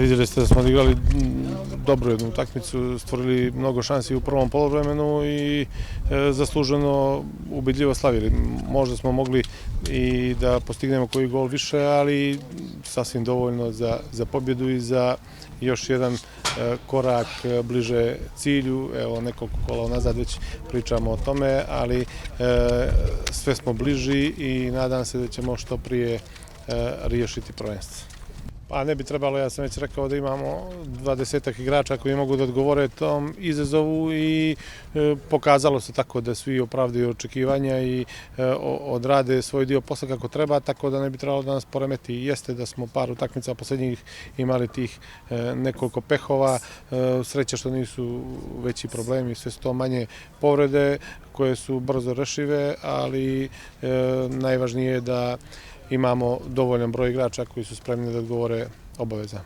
Vidjeli ste da smo odigrali dobru jednu utakmicu, stvorili mnogo šansi u prvom poluvremenu i zasluženo ubedljivo slavili. Možda smo mogli i da postignemo koji gol više, ali sasvim dovoljno za pobjedu i za još jedan korak bliže cilju. Evo, nekoliko kola unazad već pričamo o tome, ali sve smo bliži i nadam se da ćemo što prije riješiti prvenstvo. Pa ne bi trebalo, ja sam već rekao da imamo 20 igrača koji mogu da odgovore tom izazovu i pokazalo se tako da svi opravdaju očekivanja i odrade svoj dio posla kako treba, tako da ne bi trebalo da nas poremeti. Jeste da smo par utakmica poslednjih imali tih nekoliko pehova, sreća što nisu veći problemi, sve su to manje povrede koje su brzo rešive, ali najvažnije je da imamo dovoljan broj igrača koji su spremni da odgovore obavezama.